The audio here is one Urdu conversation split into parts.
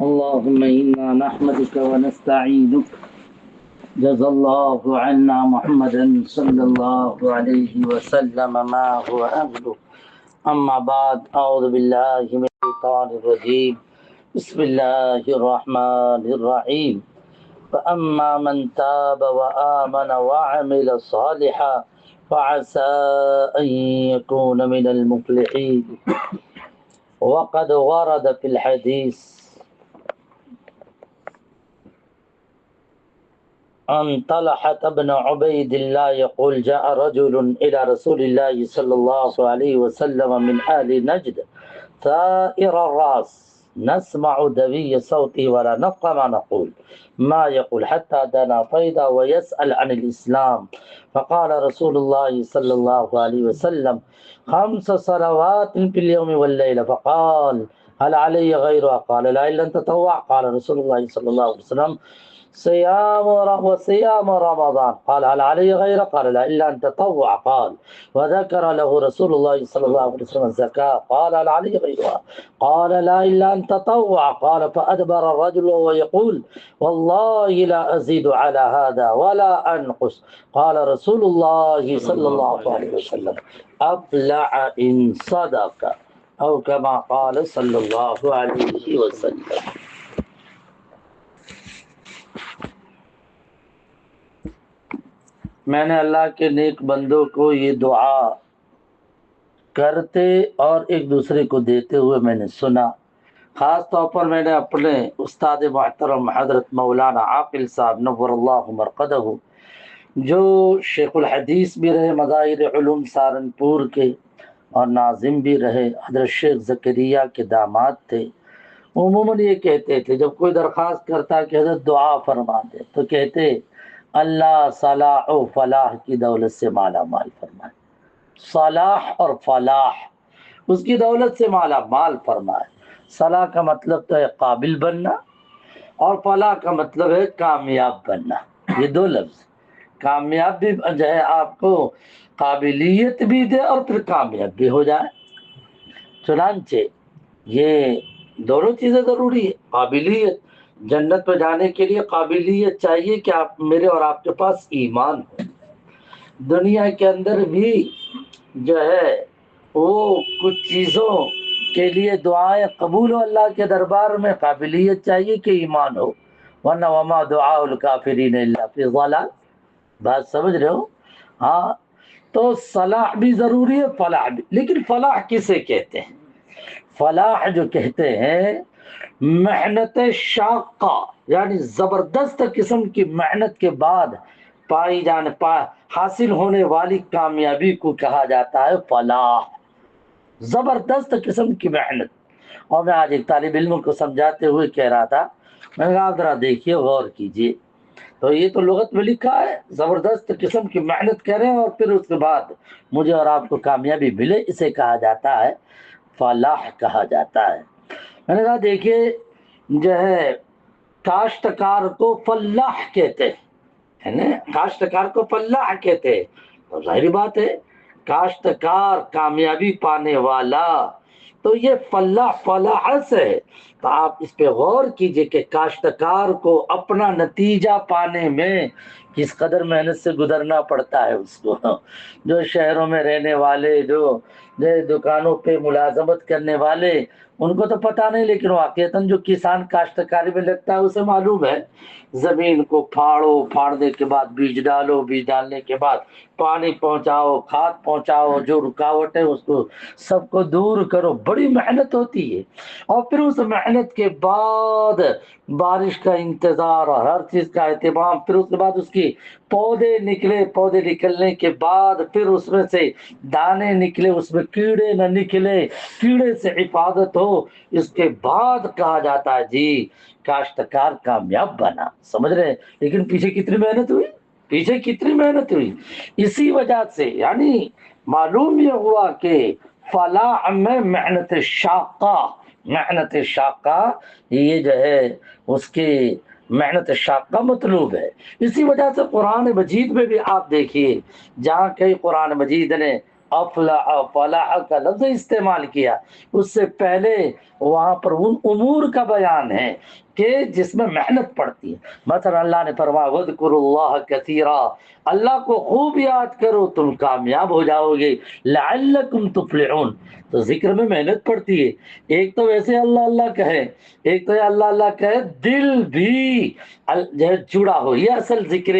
اللهم إنا نحمدك ونستعينك جزا الله عنا محمدا صلى الله عليه وسلم ما هو أهله. أما بعد، أعوذ بالله من الشيطان الرجيم. بسم الله الرحمن الرحيم. فأما من تاب وآمن وعمل صالحا فعسى أن يكون من المفلحين. وقد ورد في الحديث عن طلحة بن عبيد الله يقول جاء رجل إلى رسول الله صلى الله عليه وسلم من أهل نجد ثائر الرأس نسمع دوي صوته ولا نفقه ما نقول ما يقول حتى دنا فيضا ويسأل عن الإسلام. فقال رسول الله صلى الله عليه وسلم 5 صلوات في اليوم والليلة. فقال هل علي غيرها؟ قال لا إلا أن تطوع. قال رسول الله صلى الله عليه وسلم صيام رمضان. قال هل علي غيره؟ قال لا إلا أن تطوع. قال وذكر له رسول الله صلى الله عليه وسلم الزكاة. قال هل علي غيرها؟ قال لا إلا أن تطوع. قال فأدبر الرجل وهو يقول والله لا أزيد على هذا ولا أنقص. قال رسول الله صلى الله عليه وسلم أفلح إن صدق أو كما قال صلى الله عليه وسلم. میں نے اللہ کے نیک بندوں کو یہ دعا کرتے اور ایک دوسرے کو دیتے ہوئے میں نے سنا. خاص طور پر میں نے اپنے استاد محترم حضرت مولانا عاقل صاحب نور اللہ مرقدہ جو شیخ الحدیث بھی رہے مظاہر علوم سہارنپور کے اور ناظم بھی رہے، حضرت شیخ زکریا کے داماد تھے. عموماً یہ کہتے تھے جب کوئی درخواست کرتا کہ حضرت دعا فرما دے تو کہتے اللہ صلاح و فلاح کی دولت سے مالا مال فرمائے. صلاح اور فلاح اس کی دولت سے مالا مال فرمائے. صلاح کا مطلب تو ہے قابل بننا اور فلاح کا مطلب ہے کامیاب بننا. یہ دو لفظ، کامیاب بھی جو ہے آپ کو قابلیت بھی دے اور پھر کامیاب بھی ہو جائے. چنانچہ یہ دونوں چیزیں ضروری ہے. قابلیت، جنت پہ جانے کے لیے قابلیت چاہیے کہ آپ میرے اور آپ کے پاس ایمان ہو. دنیا کے اندر بھی جو ہے وہ کچھ چیزوں کے لیے دعائیں قبول ہو اللہ کے دربار میں قابلیت چاہیے کہ ایمان ہو، ورنہ وما دعاء الکافرین الا فی ضلال. بات سمجھ رہے ہو؟ ہاں، تو صلاح بھی ضروری ہے، فلاح بھی. لیکن فلاح کسے کہتے ہیں؟ فلاح جو کہتے ہیں محنت شاقہ، یعنی زبردست قسم کی محنت کے بعد حاصل ہونے والی کامیابی کو کہا جاتا ہے فلاح. زبردست قسم کی محنت. اور میں آج ایک طالب علم کو سمجھاتے ہوئے کہہ رہا تھا، میں نے کہا آپ ذرا دیکھیے غور کیجیے، تو یہ تو لغت میں لکھا ہے زبردست قسم کی محنت کریں اور پھر اس کے بعد مجھے اور آپ کو کامیابی ملے، اسے کہا جاتا ہے فلاح کہا جاتا ہے. میں نے کہا دیکھیے جو ہے کاشتکار کو فلاح کہتے ہیں نا، کاشتکار کو فلاح کہتے ہیں. تو ظاہری بات ہے کاشتکار کامیابی پانے والا، تو یہ فلاح سے ہے. تو آپ اس پہ غور کیجئے کہ کاشتکار کو اپنا نتیجہ پانے میں کس قدر محنت سے گزرنا پڑتا ہے. اس کو جو شہروں میں رہنے والے، جو دکانوں پہ ملازمت کرنے والے، ان کو تو پتہ نہیں، لیکن واقعتاً جو کسان کاشتکاری میں لگتا ہے اسے معلوم ہے زمین کو پھاڑو، پھاڑنے کے بعد بیج ڈالو، بیج ڈالنے کے بعد پانی پہنچاؤ، کھاد پہنچاؤ، جو رکاوٹ ہے اس کو سب کو دور کرو. بڑی محنت ہوتی ہے. اور پھر اس محنت کے بعد بارش کا انتظار اور ہر چیز کا اہتمام، پھر اس کے بعد اس کی پودے نکلے، پودے نکلنے کے بعد پھر اس میں سے دانے نکلے، اس میں کیڑے نہ نکلے، کیڑے سے حفاظت ہو، اس کے بعد کہا جاتا ہے جی کاشتکار کامیاب بنا. سمجھ رہے ہیں؟ لیکن پیچھے کتنی محنت ہوئی، پیچھے کتنی محنت ہوئی. اسی وجہ سے یعنی معلوم یہ ہوا کہ فلاح میں محنت شاقہ یہ جو ہے اس کی محنت شاقہ مطلوب ہے. اسی وجہ سے قرآن مجید میں بھی آپ دیکھیے جہاں کئی قرآن مجید نے افلح فلاح کا لفظ استعمال کیا، اس سے پہلے وہاں پر ان امور کا بیان ہے کہ جس میں محنت پڑتی ہے۔ مثلا اللہ نے فرمایا وَاذْكُرُوا اللَّهَ كَثِيرًا، اللہ کو خوب یاد کرو تم کامیاب ہو جاؤ گے، لعلکم تفلحون۔ تو ذکر میں محنت پڑتی ہے، ایک تو ویسے اللہ اللہ کہے، ایک تو اللہ اللہ کہے دل بھی جو ہے جڑا ہو، یہ اصل ذکر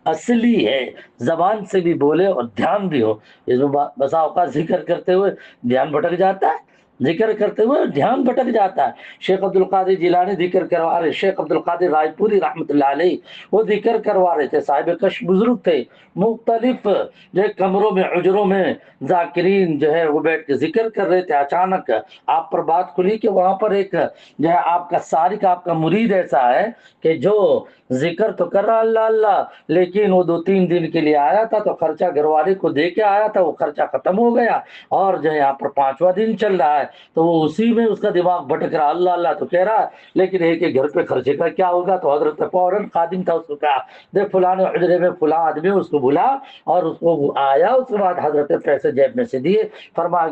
اصلی ہے، زبان سے بھی بولے اور دھیان بھی ہو۔ اس میں بسا اوقات ذکر کرتے ہوئے دھیان بھٹک جاتا ہے، ذکر کرتے ہوئے دھیان بھٹک جاتا ہے۔ شیخ عبد القادر جیلانی ذکر کروا رہے، شیخ عبد القادر رائے پوری رحمۃ اللہ علیہ وہ ذکر کروا رہے تھے، صاحب کش بزرگ تھے، مختلف جو ہے کمروں میں حجروں میں ذاکرین جو ہے وہ بیٹھ کے ذکر کر رہے تھے، اچانک آپ پر بات کھلی کہ وہاں پر ایک جو ہے آپ کا سارک، آپ کا مرید ایسا ہے کہ جو ذکر تو کر رہا اللہ اللہ، لیکن وہ 2-3 دن کے لیے آیا تھا تو خرچہ گھر والے کو دے کے آیا تھا، وہ خرچہ ختم ہو گیا اور جو ہے یہاں پر 5واں دن چل رہا ہے، تو وہ اسی میں اس کا دماغ بھٹک رہا، اللہ اللہ تو کہہ رہا ہے لیکن ایک ایک گھر پہ خرچے کا کیا ہوگا۔ تو حضرت فوراً خادم تھا، اس کو کہا دیکھ فلاں حجرے میں فلاں آدمی، اس کو بلا اور اس کو آیا، اس کے بعد حضرت پیسے جیب میں سے دیے، فرمایا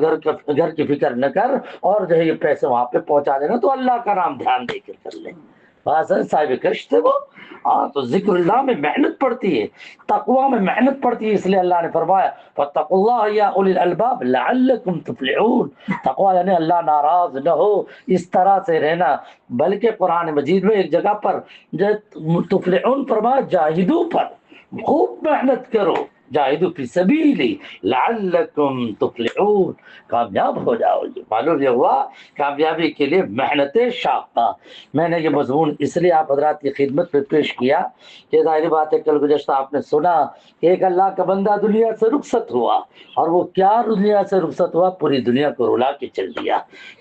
گھر کی فکر نہ کر اور جو ہے یہ پیسے وہاں پہ پہنچا دینا، تو اللہ کا نام دھیان دے کر لیں۔ صاحب کش تھے وہ۔ تو ذکر اللہ میں محنت پڑتی ہے، تقوی میں محنت پڑتی ہے، اس لیے اللہ نے فرمایا فاتقوا اللہ یا اولی الالباب لعلکم تفلحون۔ تقوی یعنی اللہ ناراض نہ ہو اس طرح سے رہنا، بلکہ قرآن مجید میں ایک جگہ پر جو تفلحون فرمایا جاہدو پر، خوب محنت کرو، جاہدو فی سبیلی لعلکم تفلحون، کامیاب ہو جاؤ گے۔ معلوم یہ ہوا کامیابی کے لیے محنت شاقہ۔ میں نے یہ مضمون اس لیے آپ حضرات کی خدمت میں پیش کیا کہ ظاہر بات ہے کل گزشتہ آپ نے سنا کہ ایک اللہ کا بندہ دنیا سے رخصت ہوا، اور وہ کیا دنیا سے رخصت ہوا، پوری دنیا کو رلا کے چل دیا۔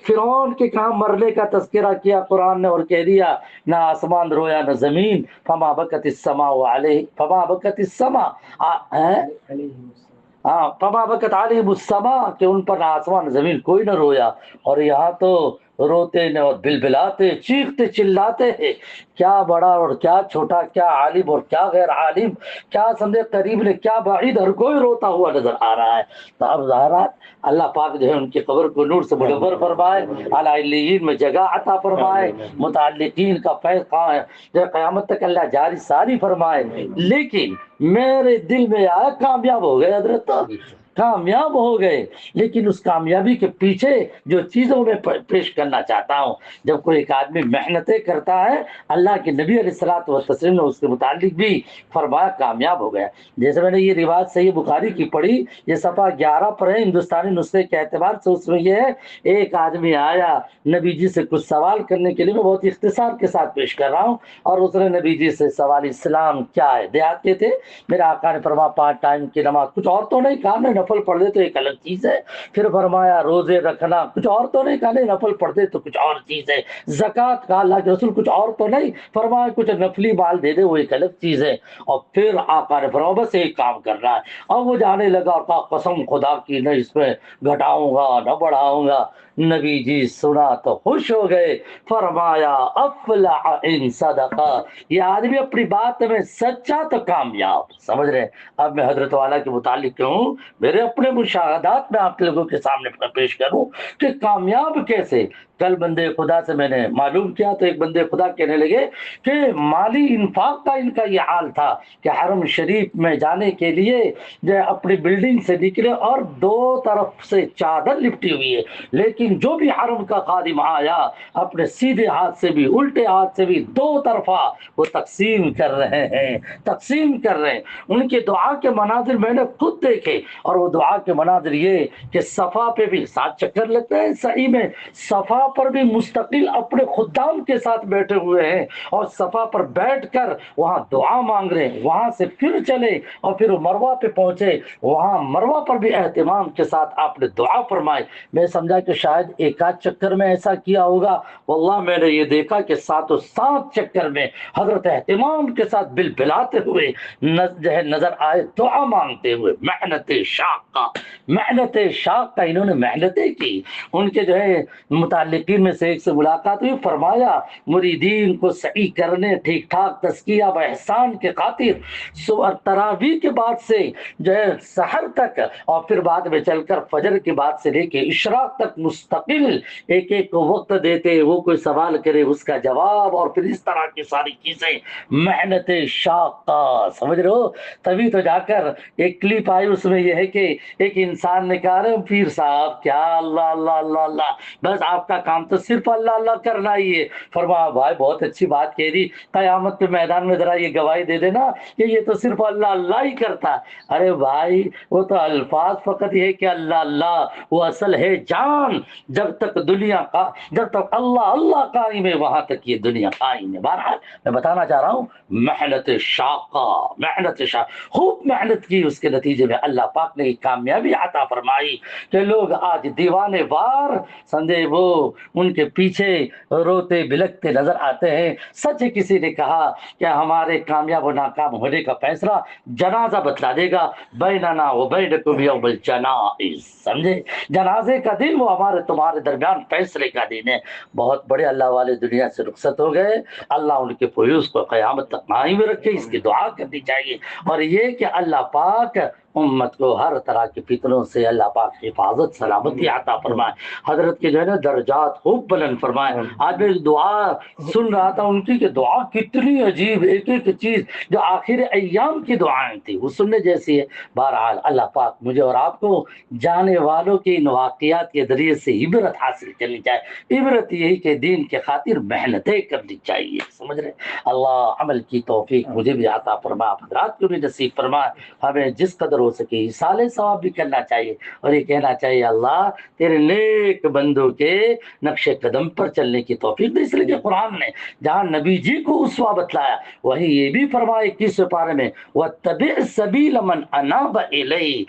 فرعون کے کہاں مرنے کا تذکرہ کیا قرآن نے اور کہہ دیا نہ آسمان رویا نہ زمین، فما بکت السماء علیہ، فما بکت السماء فما بکت علیہم السماء، کہ ان پر نہ آسمان زمین کوئی نہ رویا، اور یہاں تو روتے نہ اور بلبلاتے چیختے چلاتے ہیں، کیا بڑا اور کیا چھوٹا، کیا عالم اور کیا غیر عالم، کیا سمجھے قریب نے کیا بعید، ہر کوئی روتا ہوا نظر آ رہا ہے۔ تو اب ظاہرات اللہ پاک جو ہے ان کی قبر کو نور سے منور فرمائے، اعلی علیین میں جگہ عطا فرمائے، متعلقین کا فیض جو ہے قیامت تک اللہ جاری ساری فرمائے۔ لیکن میرے دل میں آیا کامیاب ہو گئے حضرت، کامیاب ہو گئے، لیکن اس کامیابی کے پیچھے جو چیزوں میں پیش کرنا چاہتا ہوں، جب کوئی ایک آدمی محنتیں کرتا ہے، اللہ کے نبی علیہ الصلوۃ والتسلیم نے اس کے متعلق بھی فرمایا کامیاب ہو گیا۔ جیسے میں نے یہ روایت صحیح بخاری کی پڑھی، یہ صفحہ 11 پر ہے ہندوستانی نسخے کے اعتبار سے، اس میں یہ ہے ایک آدمی آیا نبی جی سے کچھ سوال کرنے کے لیے، میں بہت اختصار کے ساتھ پیش کر رہا ہوں، اور اس نے نبی جی سے سوال اسلام کیا ہے، دیہات کے تھے، میرے آقا نے فرمایا 5 ٹائم کی نماز، کچھ اور تو نہیں کہا، نفل پڑھ دے تو ایک الگ چیز ہے، پھر فرمایا روزے رکھنا، کچھ اور تو نہیں کہا، نہیں نفل پڑھ دے تو کچھ اور چیز ہے، زکوٰۃ کا اللہ کے رسول کچھ اور تو نہیں فرمایا، کچھ نفلی مال دے دے وہ ایک الگ چیز ہے، اور پھر آقا نے فرمایا بس ایک کام کرنا ہے، اور وہ جانے لگا اور کہا قسم خدا کی نہ اس میں گھٹاؤں گا نہ بڑھاؤں گا۔ نبی جی سنا تو خوش ہو گئے، فرمایا افلح ان صدقہ، یہ آدمی اپنی بات میں سچا تو کامیاب۔ سمجھ رہے ہیں؟ اب میں حضرت والا کے متعلق کہوں، میرے اپنے مشاہدات میں آپ لوگوں کے سامنے پیش کروں کہ کامیاب کیسے۔ کل بندے خدا سے میں نے معلوم کیا تو ایک بندے خدا کہنے لگے کہ مالی انفاق کا ان کا یہ حال تھا کہ حرم شریف میں جانے کے لیے جو اپنی بلڈنگ سے نکلے اور 2 طرف سے چادر لپٹی ہوئی ہے، لیکن جو بھی حرم کا خادم آیا اپنے سیدھے ہاتھ سے بھی الٹے ہاتھ سے بھی 2 طرفہ وہ تقسیم کر رہے ہیں، تقسیم کر رہے ہیں۔ ان کے دعا کے مناظر میں نے خود دیکھے، اور وہ دعا کے مناظر یہ کہ صفا پہ بھی 7 چکر لگتے ہیں، صحیح میں صفا پر بھی مستقل اپنے خدام کے ساتھ بیٹھے ہوئے ہیں، اور صفا پر بیٹھ کر وہاں دعا مانگ رہے ہیں، وہاں سے پھر چلے اور پھر مروہ پہ پہنچے، وہاں مروہ پر بھی اہتمام کے ساتھ آپ نے دعا فرمائی۔ میں سمجھا کہ شاید 1 چکر میں ایسا کیا ہوگا، واللہ میں نے یہ دیکھا کہ 7 چکر میں حضرت اہتمام کے ساتھ بلبلاتے ہوئے جو ہے نظر آئے، دعا مانگتے ہوئے، محنت شاقہ انہوں نے محنتیں کی۔ ان کے جو ہے متعلق متعلقین میں سے ایک سے ملاقات ہوئی، فرمایا مریدین کو صحیح کرنے، ٹھیک ٹھاک تزکیہ و احسان کے خاطر صبح تراویح کے بعد سے جو ہے سحر تک، اور پھر بعد میں چل کر فجر کے بعد سے لے کے اشراق تک مستقل ایک ایک کو وقت دیتے، وہ کوئی سوال کرے اس کا جواب، اور پھر اس طرح کی ساری چیزیں محنت شاقہ، سمجھ رہے ہو؟ تبھی تو جا کر ایک کلپ آئی، اس میں یہ ہے کہ ایک انسان نے کہا رہے پیر صاحب کیا اللہ اللہ اللہ اللہ، بس آپ کا کام تو صرف اللہ اللہ کرنا ہی ہے۔ فرمایا بھائی بہت اچھی بات کہہ دی، قیامت کے میدان میں ذرا یہ گواہی دے دینا کہ یہ تو صرف اللہ اللہ ہی کرتا ہے۔ ارے بھائی وہ تو الفاظ فقط یہ ہے کہ اللہ اللہ، وہ اصل ہے جان، جب تک دنیا کا، جب تک اللہ اللہ قائم ہے وہاں تک یہ دنیا قائم ہے۔ بہرحال میں بتانا چاہ رہا ہوں محنت شاقہ، محنت شاقہ، خوب محنت کی، اس کے نتیجے میں اللہ پاک نے ایک کامیابی عطا فرمائی کہ لوگ آج دیوانے وار سمجھے وہ ان کے پیچھے روتے بلکتے نظر آتے ہیں۔ سچ کسی نے کہا کہ ہمارے کامیاب و ناکام ہونے کا فیصلہ جنازہ بتلا دے گا، بیننا و بینکم یوم الجنائز، سمجھے؟ جنازے کا دن وہ ہمارے تمہارے درمیان فیصلے کا دن ہے۔ بہت بڑے اللہ والے دنیا سے رخصت ہو گئے، اللہ ان کے فیوز کو قیامت تک قائم رکھے، اس کی دعا کرنی چاہیے، اور یہ کہ اللہ پاک امت کو ہر طرح کی فتنوں سے اللہ پاک حفاظت سلامتی عطا فرمائے، حضرت کے جو ہے نا درجات خوب بلند فرمائے۔ آج میں دعا سن رہا تھا ان کی کہ دعا کتنی عجیب، ایک ایک چیز جو آخر ایام کی دعائیں تھی وہ سننے جیسی ہے۔ بہرحال اللہ پاک مجھے اور آپ کو جانے والوں کے ان واقعات کے ذریعے سے عبرت حاصل کرنی چاہیے۔ عبرت یہی کہ دین کے خاطر محنتیں کرنی چاہیے، سمجھ رہے؟ اللہ عمل کی توفیق مجھے بھی عطا فرما، حضرات کو بھی نصیب فرما، ہمیں جس قدر ہو سکے ایصال ثواب بھی کرنا چاہیے، اور یہ کہنا چاہیے اللہ تیرے نیک بندوں کے نقش قدم پر چلنے کی توفیق دے، اس لیے کہ قرآن نے جہاں نبی جی کو اسوہ بتلایا وہیں یہ بھی فرمایا 21 پارے میں وَاتَّبِعْ سَبِيلَ مَنْ أَنَابَ إِلَيَّ،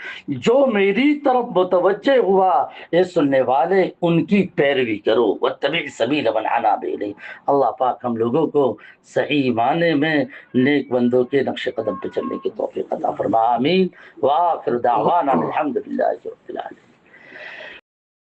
جو میری طرف متوجہ ہوا اے سننے والے ان کی پیروی کرو، وَاتَّبِعْ سَبِيلَ مَنْ أَنَابَ إِلَيَّ۔ اللہ پاک ہم لوگوں کو صحیح معنی میں نیک بندوں کے نقش قدم پہ چلنے کی توفیق عطا فرما، آمین۔ وآخر دعوانا الحمدللہ رب العالمین۔